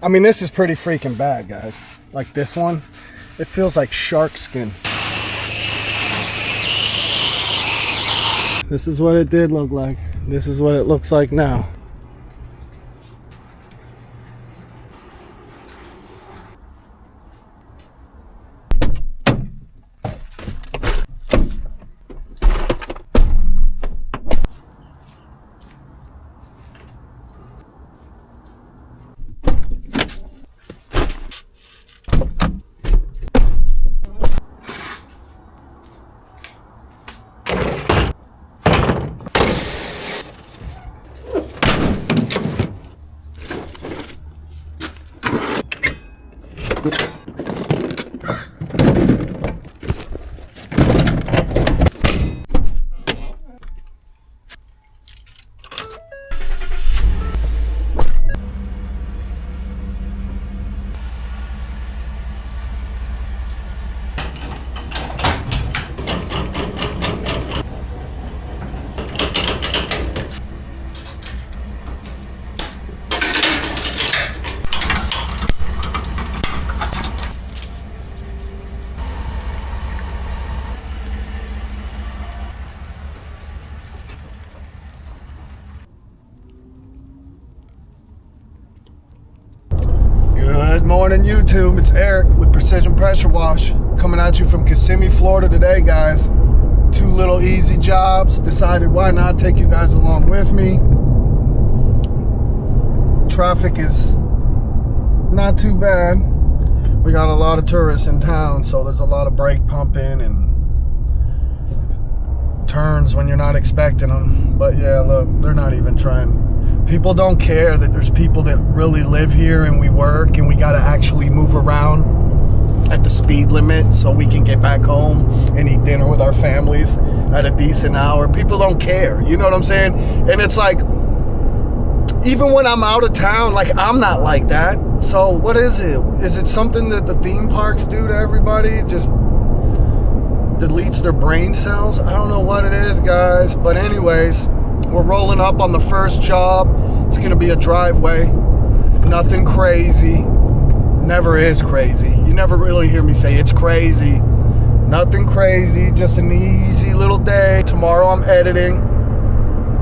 I mean, this is pretty freaking bad, guys. Like this one, it feels like shark skin. This is what it did look like. This is what it looks like now. Good morning, YouTube. It's Eric with Precision Pressure Wash coming at you from Kissimmee, Florida today, guys. 2 little easy jobs. Decided why not take you guys along with me. Traffic is not too bad. We got a lot of tourists in town, so there's a lot of brake pumping and turns when you're not expecting them. But yeah, look, they're not even trying. People don't care that there's people that really live here and we work and we got to actually move around at the speed limit so we can get back home and eat dinner with our families at a decent hour. People don't care, you know what I'm saying? And it's like, even when I'm out of town, like, I'm not like that. So what is it? Is it something that the theme parks do to everybody? Just deletes their brain cells? I don't know what it is, guys. But anyways, we're rolling up on the first job. It's gonna be a driveway. Nothing crazy. Never is crazy. You never really hear me say it's crazy. Nothing crazy, just an easy little day. Tomorrow I'm editing.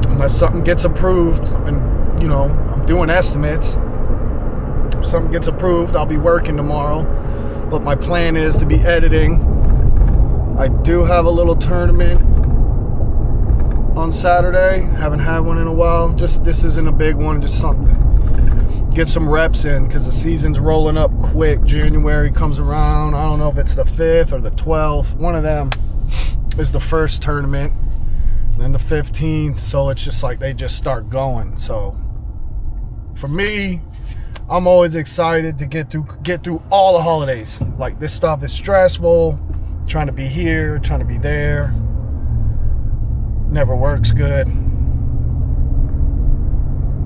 Unless something gets approved. I'm doing estimates. If something gets approved, I'll be working tomorrow. But my plan is to be editing. I do have a little tournament on Saturday. Haven't had one in a while. This isn't a big one, just something. Get some reps in because the season's rolling up quick. January comes around. I don't know if it's the 5th or the 12th. One of them is the first tournament. And then the 15th. So it's just like they just start going. So for me, I'm always excited to get through all the holidays. Like, this stuff is stressful. Trying to be here, trying to be there. Never works good.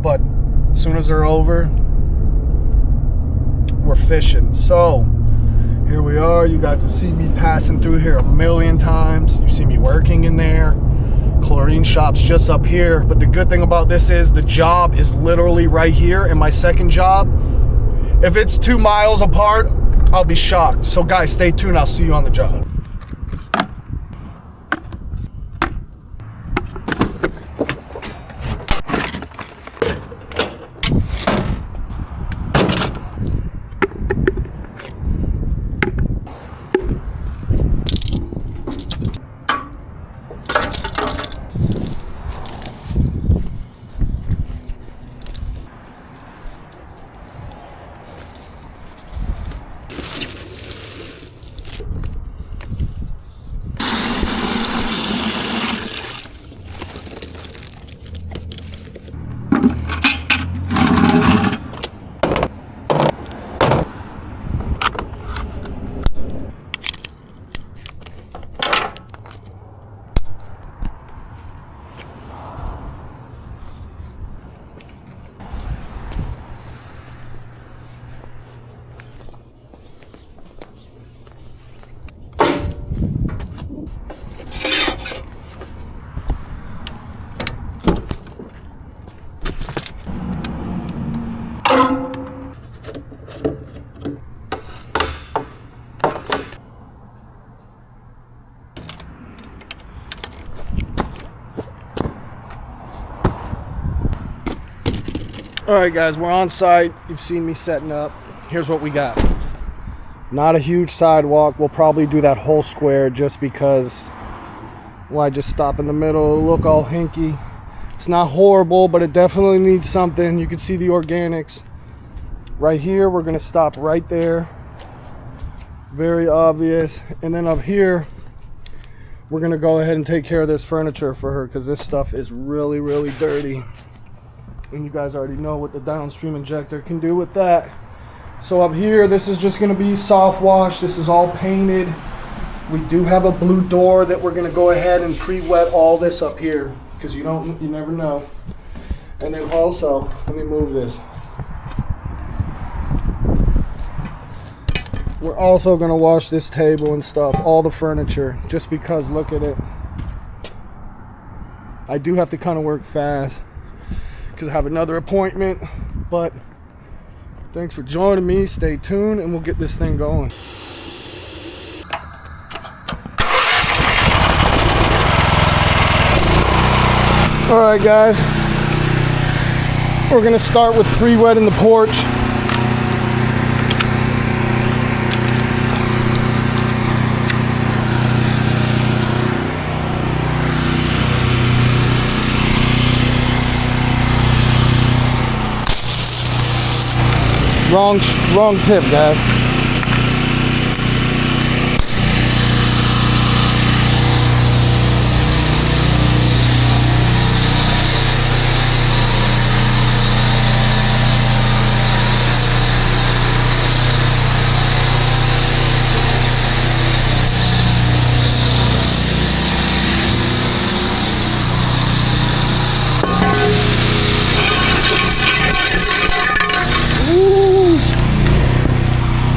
But as soon as they're over, we're fishing. So here we are. You guys have seen me passing through here a million times. You see me working in there. Chlorine shop's just up here. But the good thing about this is the job is literally right here. And my second job, if it's 2 miles apart, I'll be shocked. So guys, stay tuned. I'll see you on the job. All right, guys, we're on site. You've seen me setting up. Here's what we got. Not a huge sidewalk. We'll probably do that whole square just because why just stop in the middle? It'll look all hinky. It's not horrible, but it definitely needs something. You can see the organics. Right here, we're gonna stop right there. Very obvious. And then up here, we're gonna go ahead and take care of this furniture for her because this stuff is really, really dirty. And you guys already know what the downstream injector can do with that. So up here, this is just gonna be soft wash. This is all painted. We do have a blue door that we're gonna go ahead and pre-wet all this up here because you never know. And then also, let me move this. We're also gonna wash this table and stuff, all the furniture, just because look at it. I do have to kind of work fast because I have another appointment, but thanks for joining me. Stay tuned and we'll get this thing going. All right, guys, we're gonna start with pre-wetting the porch. Wrong tip, guys.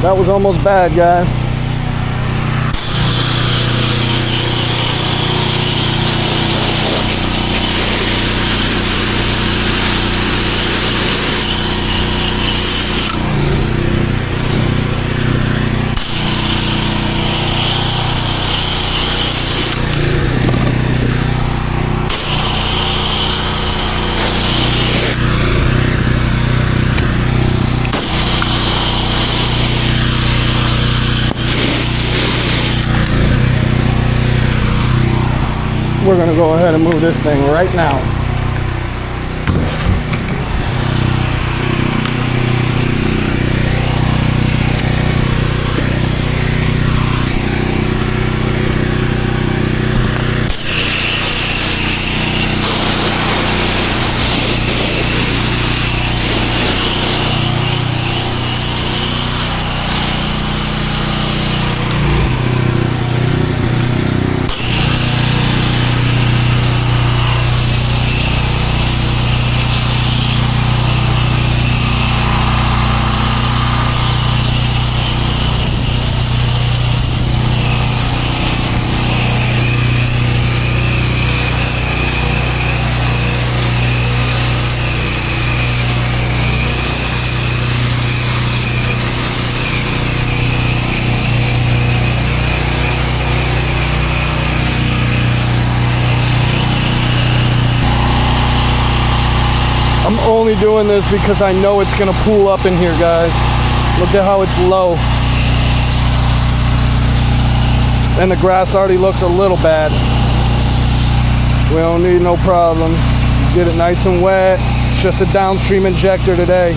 That was almost bad, guys. We're gonna go ahead and move this thing right now. I'm only doing this because I know it's gonna pool up in here, guys. Look at how it's low. And the grass already looks a little bad. We don't need no problem. Get it nice and wet. It's just a downstream injector today.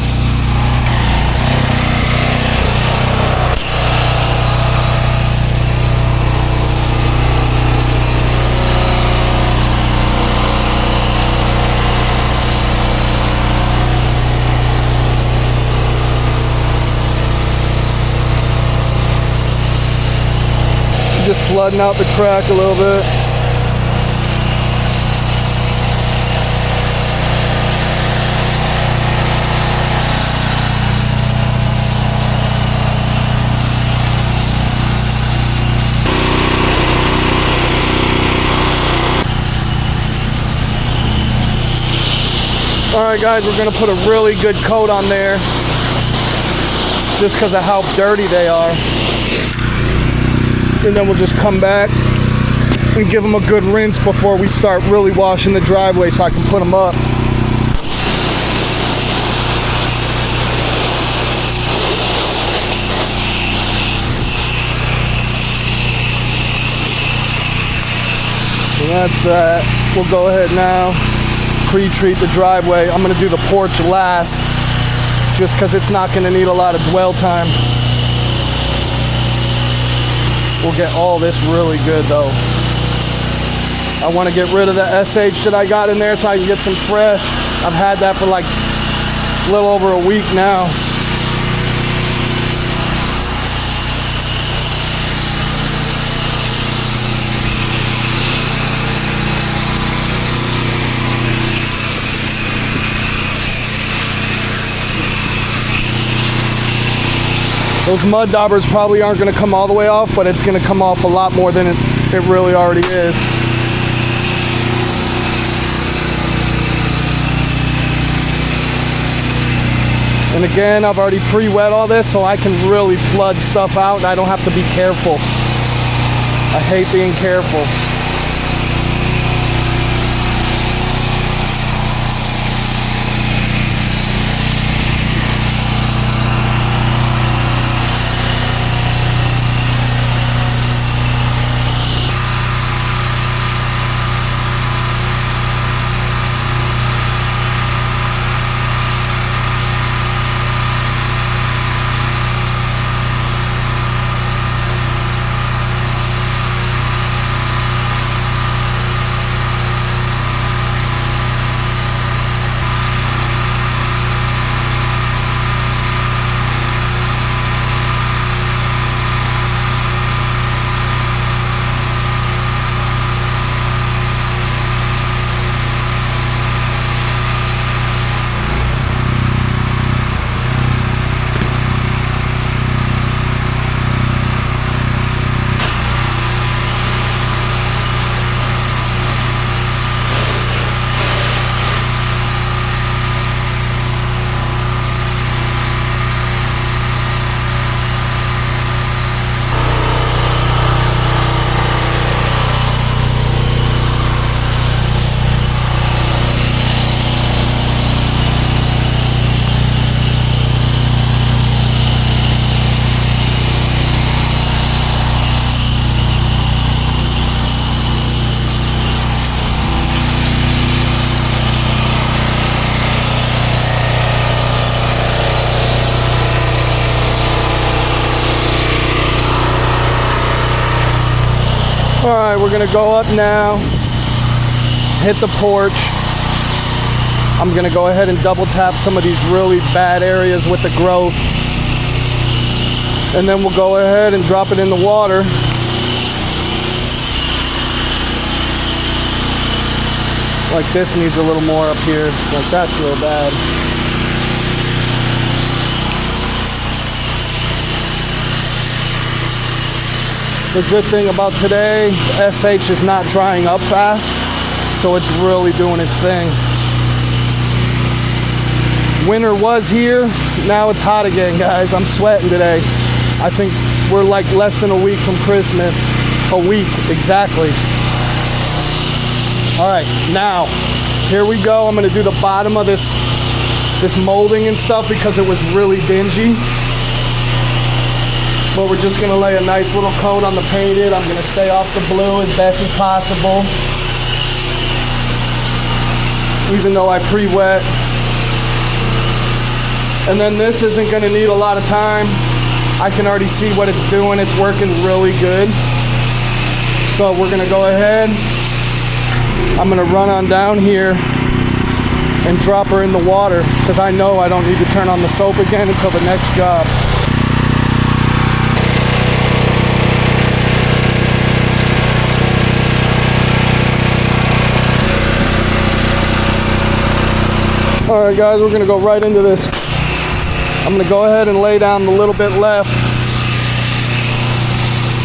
Just flooding out the crack a little bit. All right, guys, we're gonna put a really good coat on there just because of how dirty they are. And then we'll just come back and give them a good rinse before we start really washing the driveway so I can put them up. That's that. We'll go ahead now, pre-treat the driveway. I'm gonna do the porch last, just because it's not gonna need a lot of dwell time. We'll get all this really good though. I want to get rid of the SH that I got in there so I can get some fresh. I've had that for like a little over a week now. Those mud daubers probably aren't going to come all the way off, but it's going to come off a lot more than it really already is. And again, I've already pre-wet all this, so I can really flood stuff out and I don't have to be careful. I hate being careful. All right, we're gonna go up now, hit the porch. I'm gonna go ahead and double tap some of these really bad areas with the growth. And then we'll go ahead and drop it in the water. Like this needs a little more up here, like that's real bad. The good thing about today, SH is not drying up fast, so it's really doing its thing. Winter was here, now it's hot again, guys. I'm sweating today. I think we're like less than a week from Christmas. A week, exactly. All right, now, here we go. I'm gonna do the bottom of this molding and stuff because it was really dingy. But we're just gonna lay a nice little coat on the painted. I'm gonna stay off the blue as best as possible, even though I pre-wet. And then this isn't gonna need a lot of time. I can already see what it's doing. It's working really good. So we're gonna go ahead. I'm gonna run on down here and drop her in the water because I know I don't need to turn on the soap again until the next job. All right, guys, we're gonna go right into this. I'm gonna go ahead and lay down the little bit left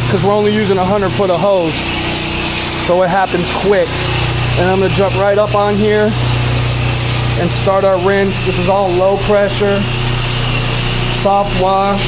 because we're only using 100 foot of hose, so it happens quick. And I'm gonna jump right up on here and start our rinse. This is all low pressure, soft wash.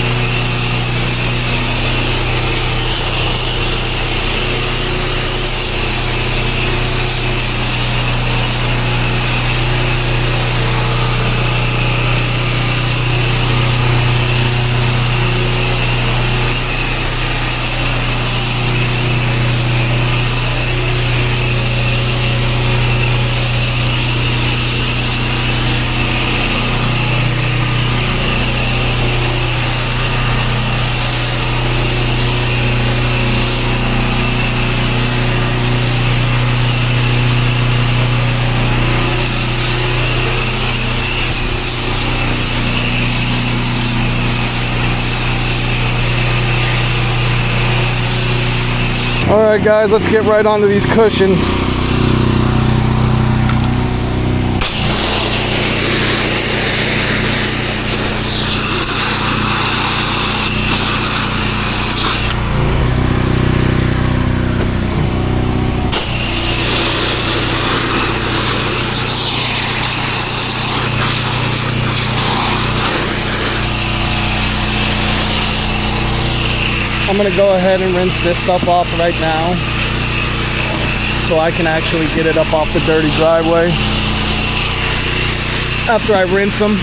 All right, guys, let's get right onto these cushions. I'm gonna go ahead and rinse this stuff off right now so I can actually get it up off the dirty driveway after I rinse them.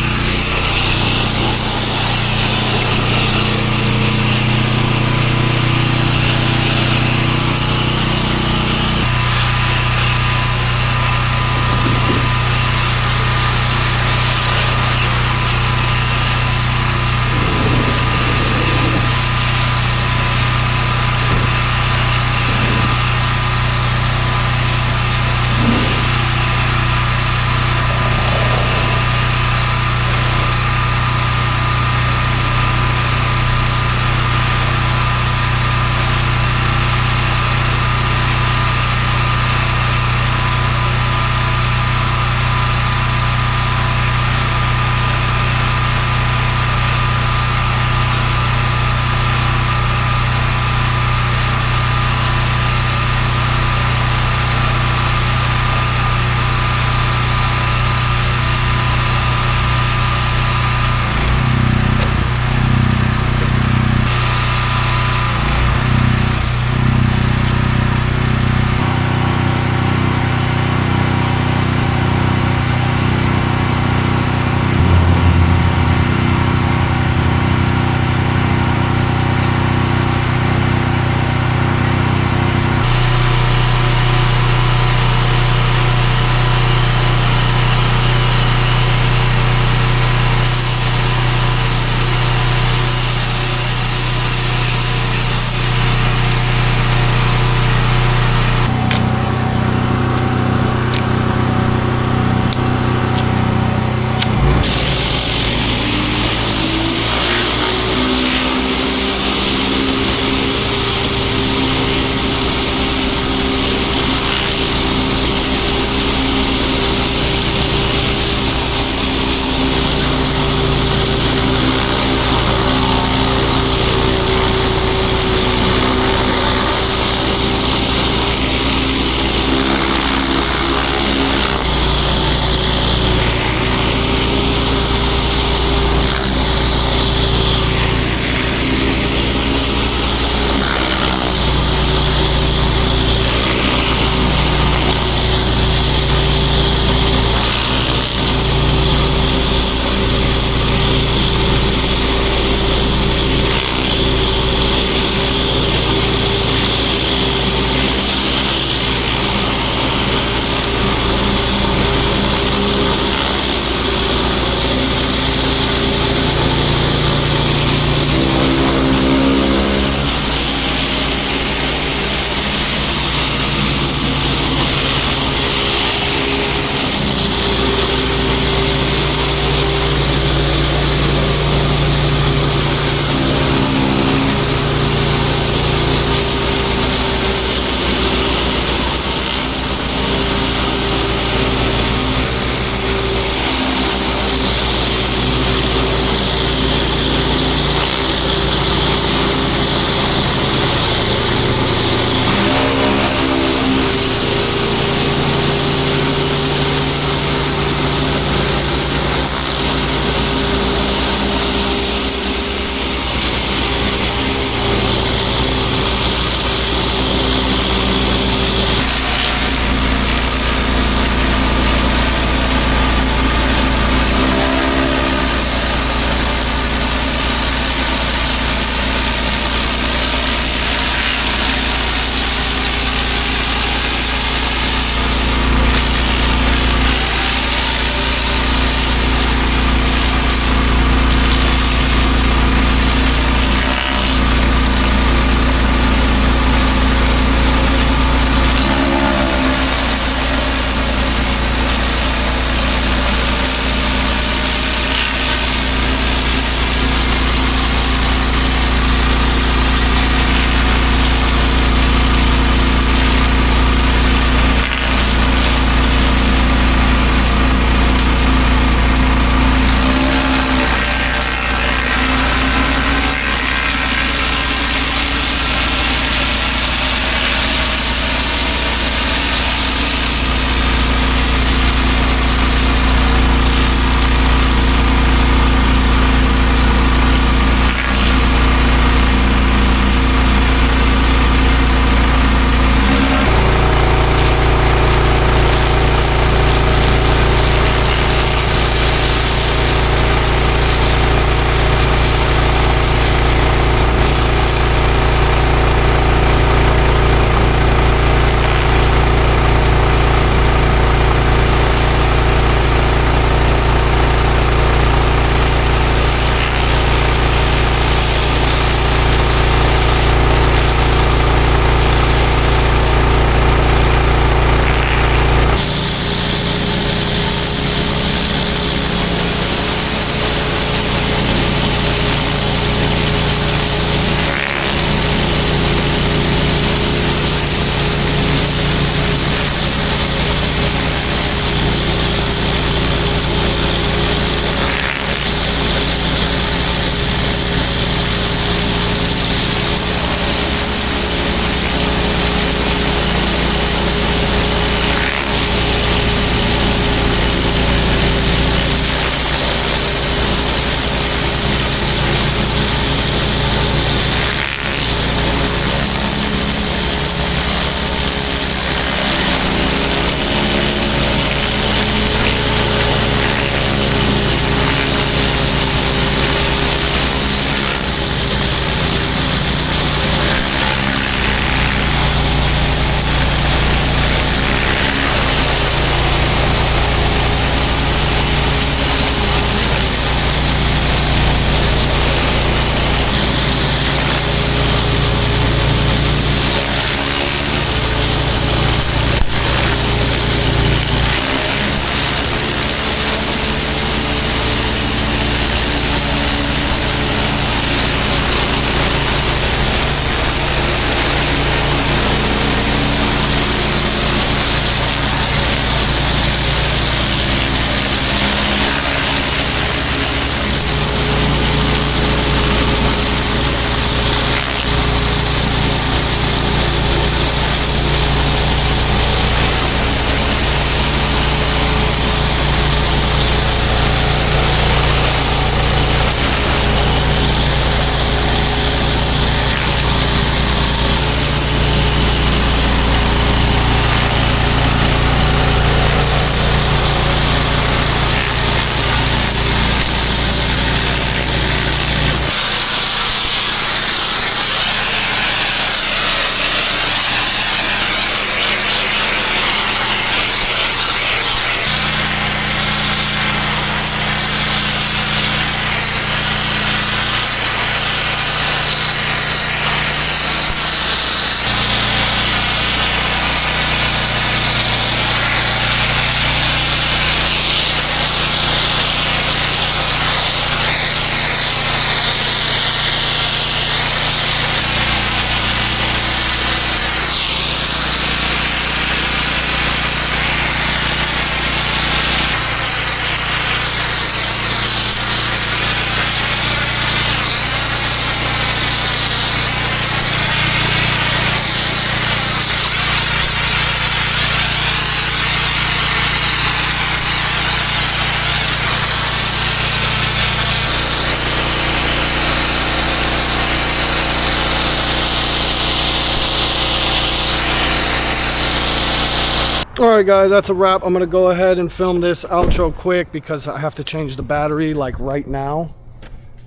All right, guys, that's a wrap. I'm gonna go ahead and film this outro quick because I have to change the battery like right now.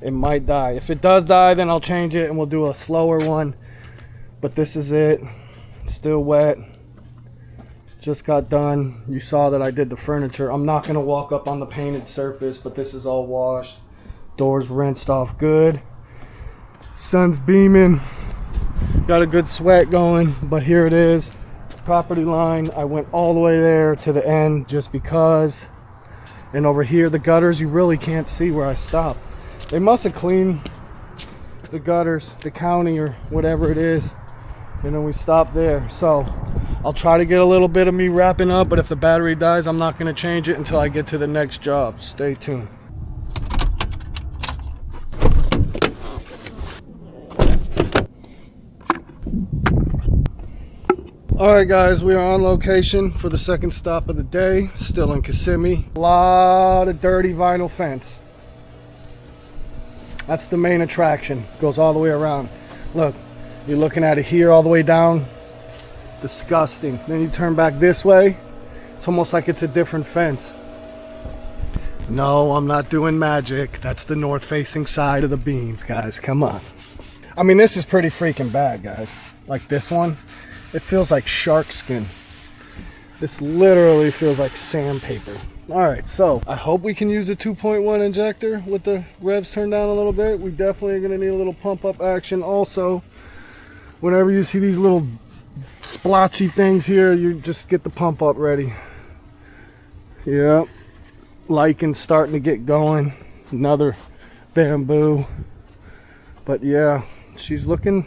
It might die. If it does die, then I'll change it and we'll do a slower one. But this is it. Still wet. Just got done. You saw that I did the furniture. I'm not gonna walk up on the painted surface, but this is all washed. Doors rinsed off good. Sun's beaming. Got a good sweat going, but here it is. Property line. I went all the way there to the end just because. And over here, the gutters, you really can't see where I stopped. They must have cleaned the gutters, the county or whatever it is. And then we stopped there. So I'll try to get a little bit of me wrapping up, but if the battery dies, I'm not going to change it until I get to the next job. Stay tuned. Alright guys, we are on location for the second stop of the day, still in Kissimmee. A lot of dirty vinyl fence. That's the main attraction, goes all the way around. Look, you're looking at it here all the way down. Disgusting. Then you turn back this way, it's almost like it's a different fence. No, I'm not doing magic. That's the north facing side of the beams, guys, come on. I mean, this is pretty freaking bad, guys. Like this one. It feels like shark skin. This literally feels like sandpaper. All right, so I hope we can use a 2.1 injector with the revs turned down a little bit. We definitely are gonna need a little pump up action. Also, whenever you see these little splotchy things here, you just get the pump up ready. Yep, lichen starting to get going. Another bamboo. But yeah, she's looking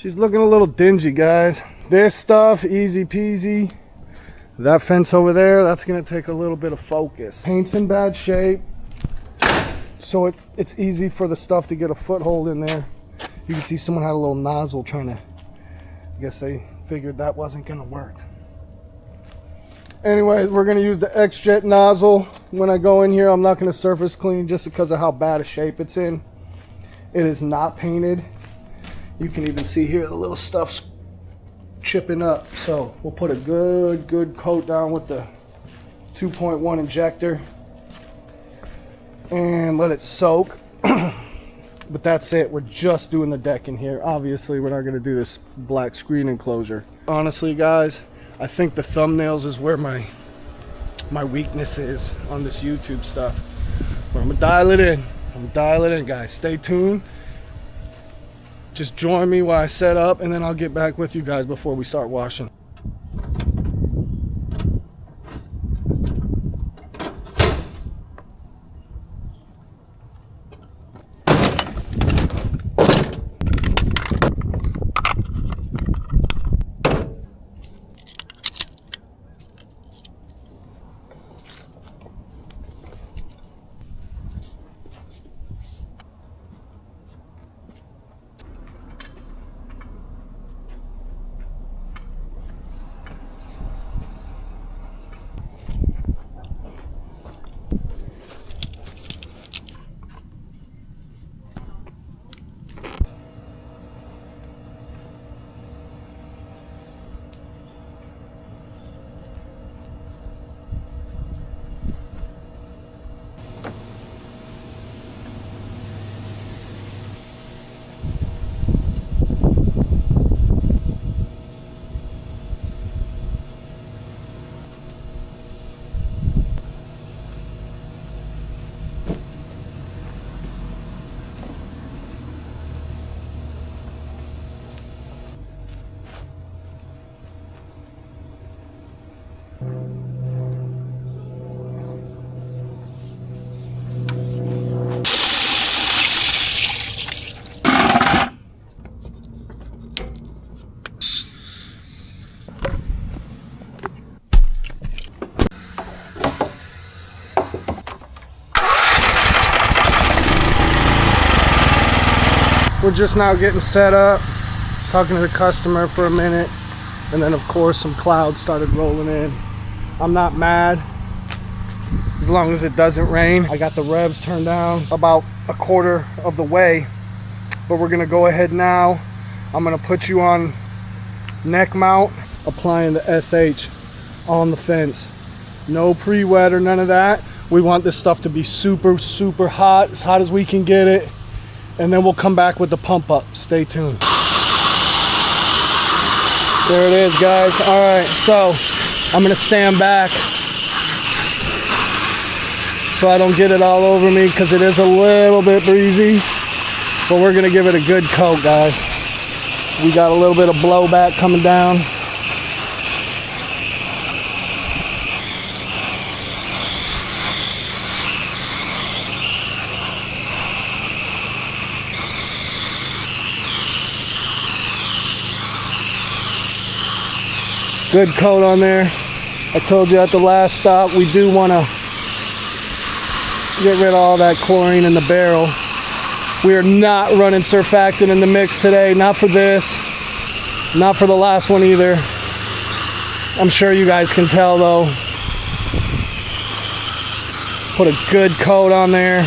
a little dingy, guys. This stuff, easy peasy. That fence over there, that's gonna take a little bit of focus. Paint's in bad shape, so it's easy for the stuff to get a foothold in there. You can see someone had a little nozzle trying to, I guess they figured that wasn't gonna work. Anyways, we're gonna use the X-Jet nozzle. When I go in here, I'm not gonna surface clean just because of how bad a shape it's in. It is not painted. You can even see here the little stuff's chipping up. So we'll put a good coat down with the 2.1 injector and let it soak. But that's it. We're just doing the deck in here. Obviously, we're not going to do this black screen enclosure. Honestly, guys, I think the thumbnails is where my weakness is on this YouTube stuff. But I'm going to dial it in. I'm going to dial it in, guys. Stay tuned. Just join me while I set up, and then I'll get back with you guys before we start washing. We're just now getting set up, talking to the customer for a minute, and then of course some clouds started rolling in. I'm not mad as long as it doesn't rain. I got the revs turned down about a quarter of the way, but we're gonna go ahead now. I'm gonna put you on neck mount, applying the SH on the fence. No pre-wet or none of that. We want this stuff to be super, super hot, as hot as we can get it. And then we'll come back with the pump up. Stay tuned. There it is, guys. All right, so I'm gonna stand back so I don't get it all over me, because it is a little bit breezy. But we're gonna give it a good coat, guys. We got a little bit of blowback coming down. Good coat on there. I told you at the last stop, we do want to get rid of all that chlorine in the barrel. We are not running surfactant in the mix today. Not for this. Not for the last one either. I'm sure you guys can tell though. Put a good coat on there.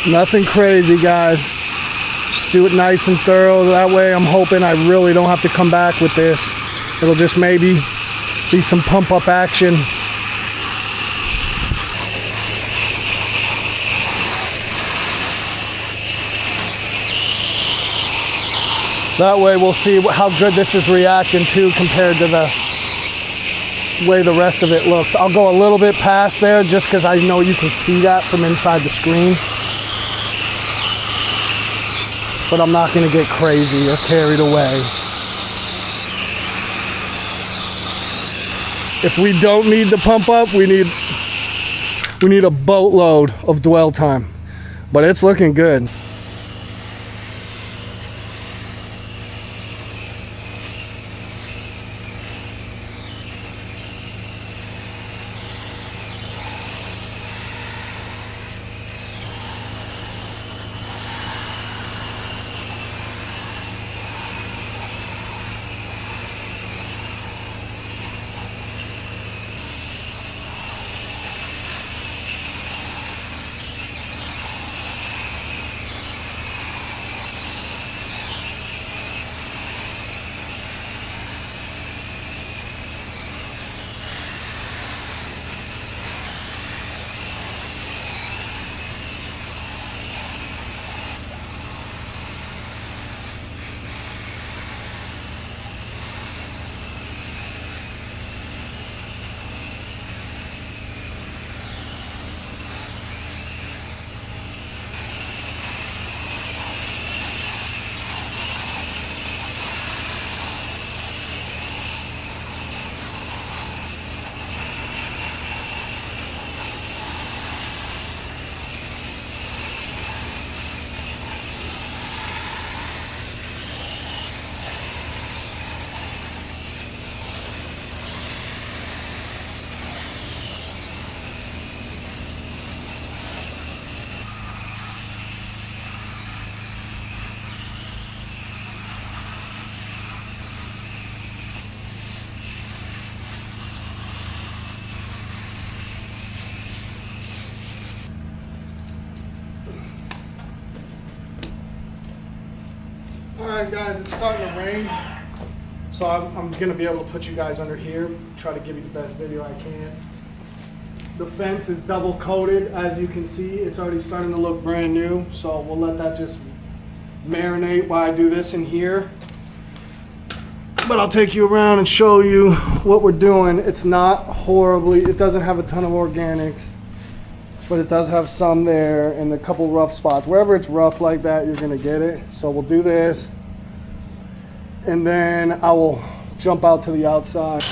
Nothing crazy, guys. Just do it nice and thorough. That way I'm hoping I really don't have to come back with this. It'll just maybe be some pump up action. That way we'll see how good this is reacting to compared to the way the rest of it looks. I'll go a little bit past there just because I know you can see that from inside the screen. But I'm not going to get crazy or carried away. If we don't need the pump up, we need a boatload of dwell time. But it's looking good. Alright guys, it's starting to rain, so I'm going to be able to put you guys under here, try to give you the best video I can. The fence is double coated, as you can see. It's already starting to look brand new, so we'll let that just marinate while I do this in here. But I'll take you around and show you what we're doing. It's not horribly, it doesn't have a ton of organics, but it does have some there and a couple rough spots. Wherever it's rough like that, you're gonna get it. So we'll do this, and then I will jump out to the outside.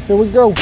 Here we go.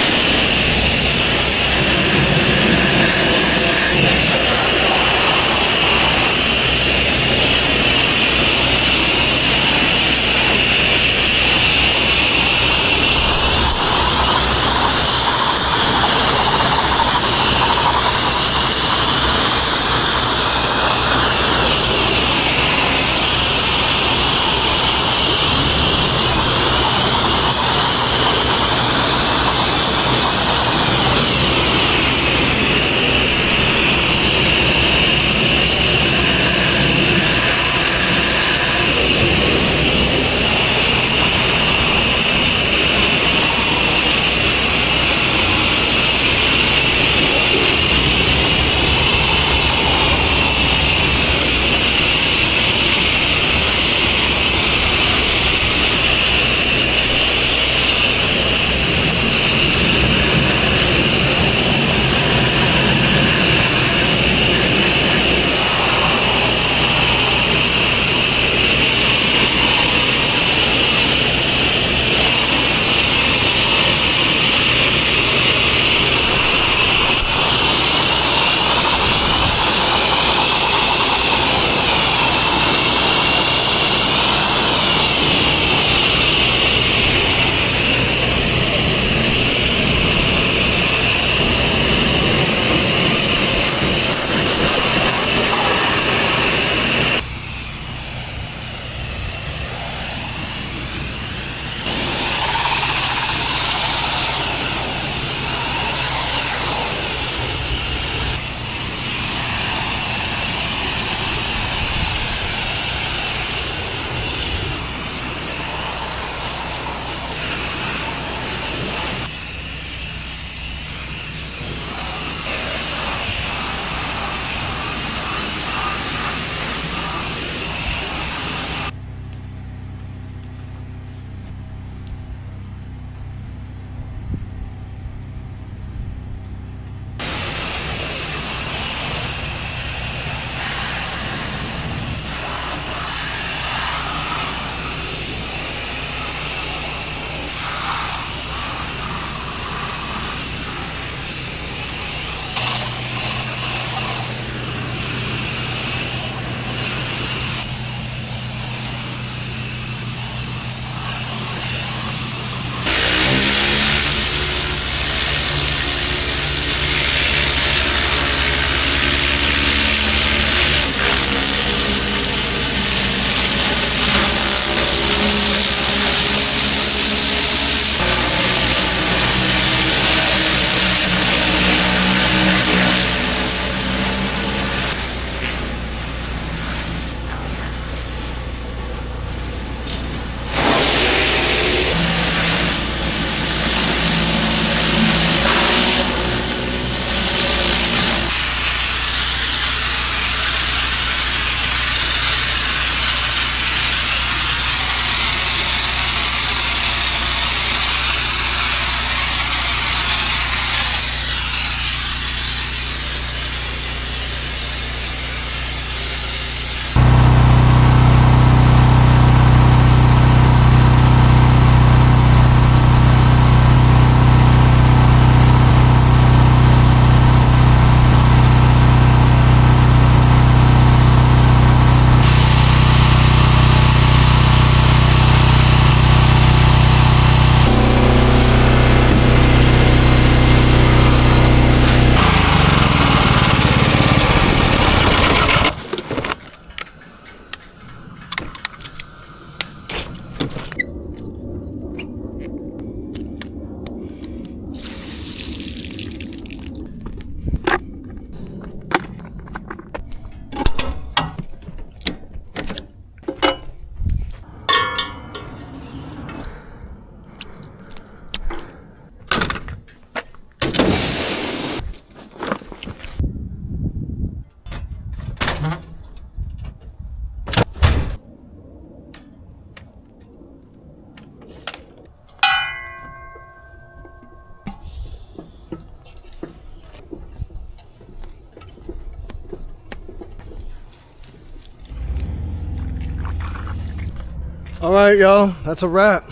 All right, y'all, that's a wrap.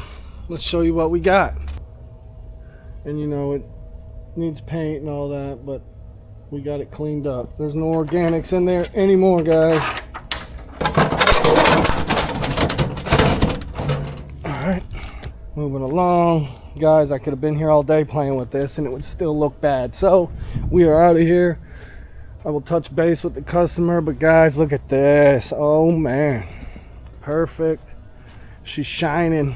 Let's show you what we got. and you know it needs paint and all that, but we got it cleaned up. There's no organics in there anymore, guys. Alright, moving along. Guys, I could have been here all day playing with this and it would still look bad. So we are out of here. I will touch base with the customer, but guys, look at this. Oh man, perfect. She's shining.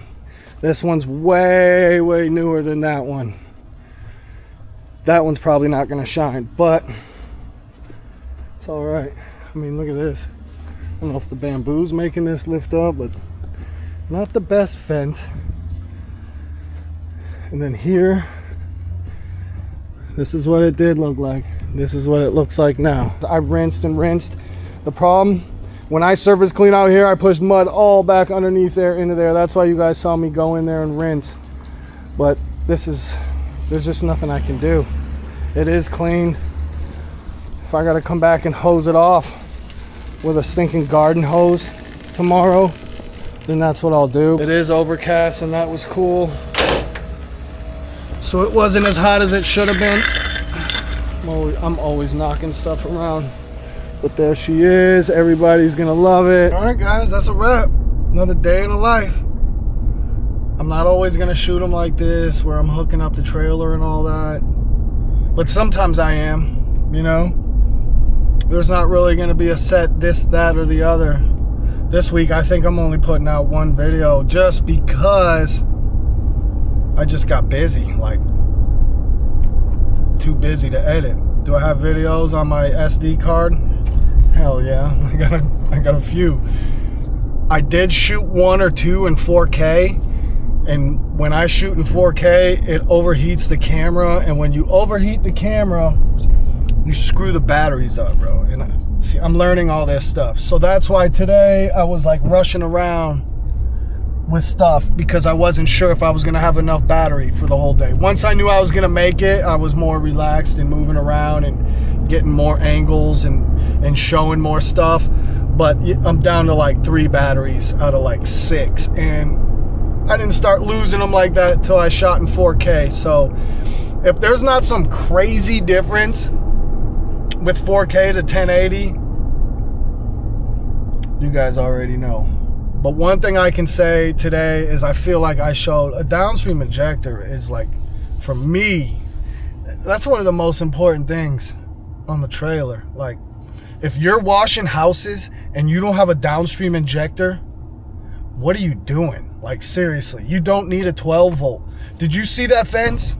This one's way newer than that one. That one's probably not gonna shine, but it's all right. I mean, look at this. I don't know if the bamboo's making this lift up, but not the best fence. And then here, this is what it did look like. This is what it looks like now. I rinsed and rinsed. The problem, when I surface clean out here, I pushed mud all back underneath there into there. That's why you guys saw me go in there and rinse. But this is, there's just nothing I can do. It is cleaned. If I gotta come back and hose it off with a stinking garden hose tomorrow, then that's what I'll do. It is overcast and that was cool. So it wasn't as hot as it should have been. I'm always knocking stuff around. But there she is. Everybody's gonna love it. All right, guys, that's a wrap. Another day in the life. I'm not always gonna shoot them like this, where I'm hooking up the trailer and all that. But sometimes I am, you know. There's not really gonna be a set this, that, or the other. This week, I think I'm only putting out one video just because I just got busy, like too busy to edit. Do I have videos on my SD card? Hell yeah, I got a few. I did shoot 1 or 2 in 4K, and when I shoot in 4K, it overheats the camera, and when you overheat the camera, you screw the batteries up, bro. And see, I'm learning all this stuff. So that's why today I was like rushing around with stuff because I wasn't sure if I was gonna have enough battery for the whole day. Once I knew I was gonna make it, I was more relaxed and moving around and getting more angles and showing more stuff. But I'm down to like 3 batteries out of like 6, and I didn't start losing them like that till I shot in 4K. So if there's not some crazy difference with 4K to 1080, you guys already know. But one thing I can say today is I feel like I showed a downstream injector is like, for me, that's one of the most important things on the trailer. Like, if you're washing houses and you don't have a downstream injector, what are you doing? Like, seriously, you don't need a 12 volt. Did you see that fence?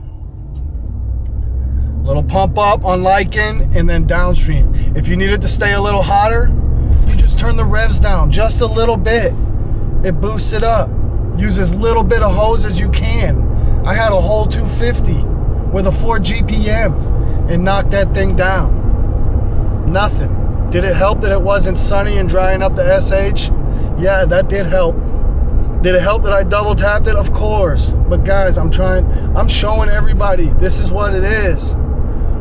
Little pump up on Lycan and then downstream. If you need it to stay a little hotter, you just turn the revs down just a little bit. It boosts it up. Use as little bit of hose as you can. I had a whole 250 with a 4 GPM and knocked that thing down. Nothing. Did it help that it wasn't sunny and drying up the SH? Yeah, that did help. Did it help that I double tapped it? Of course. But guys, I'm showing everybody this is what it is.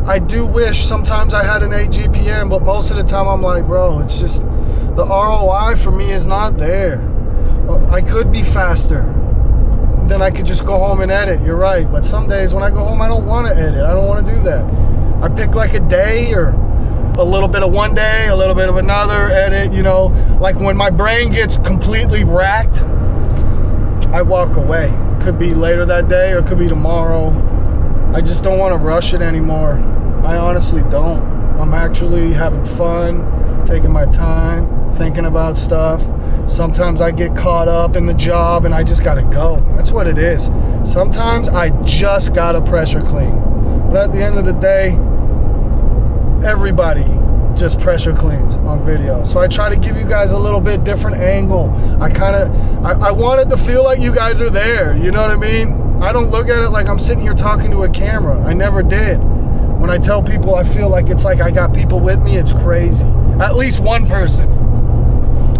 I do wish sometimes I had an 8 GPM, but most of the time I'm like, bro, it's just the ROI for me is not there. I could be faster. Then I could just go home and edit. You're right. But some days when I go home, I don't want to edit. I don't want to do that. I pick like a day or a little bit of one day, a little bit of another edit, you know. Like when my brain gets completely racked, I walk away. Could be later that day or it could be tomorrow. I just don't want to rush it anymore. I honestly don't. I'm actually having fun, taking my time, thinking about stuff. Sometimes I get caught up in the job and I just gotta go. That's what it is. Sometimes I just gotta pressure clean. But at the end of the day, everybody just pressure cleans on video. So I try to give you guys a little bit different angle. I want it to feel like you guys are there. You know what I mean? I don't look at it like I'm sitting here talking to a camera. I never did. When I tell people I feel like it's like I got people with me, it's crazy. At least one person.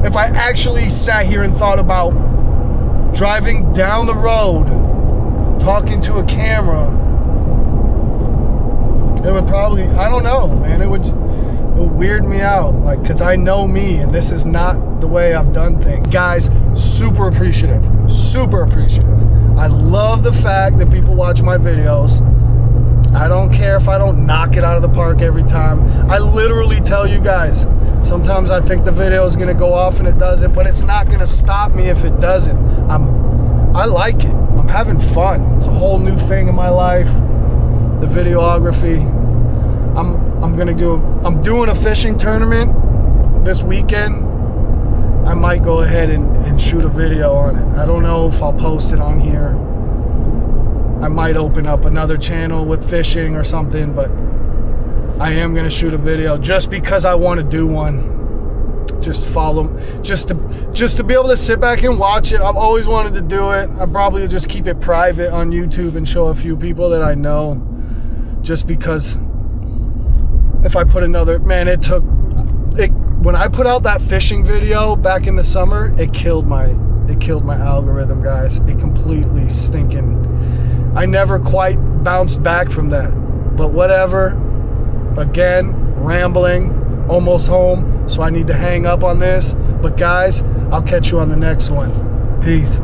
If I actually sat here and thought about driving down the road, talking to a camera, it would probably, I don't know, man, it would weird me out, like, because I know me, and this is not the way I've done things. Guys, super appreciative, super appreciative. I love the fact that people watch my videos. I don't care if I don't knock it out of the park every time. I literally tell you guys, sometimes I think the video is gonna go off and it doesn't, but it's not gonna stop me if it doesn't. I like it. I'm having fun. It's a whole new thing in my life. The videography. I'm doing a fishing tournament this weekend. I might go ahead and shoot a video on it. I don't know if I'll post it on here. I might open up another channel with fishing or something, but I am gonna shoot a video just because I want to do one. Just to be able to sit back and watch it. I've always wanted to do it. I probably just keep it private on YouTube and show a few people that I know, just because if I put another, man, when I put out that fishing video back in the summer, it killed my algorithm, guys. It completely stinking. I never quite bounced back from that, but whatever. Again, rambling, almost home, so I need to hang up on this. But guys, I'll catch you on the next one. Peace.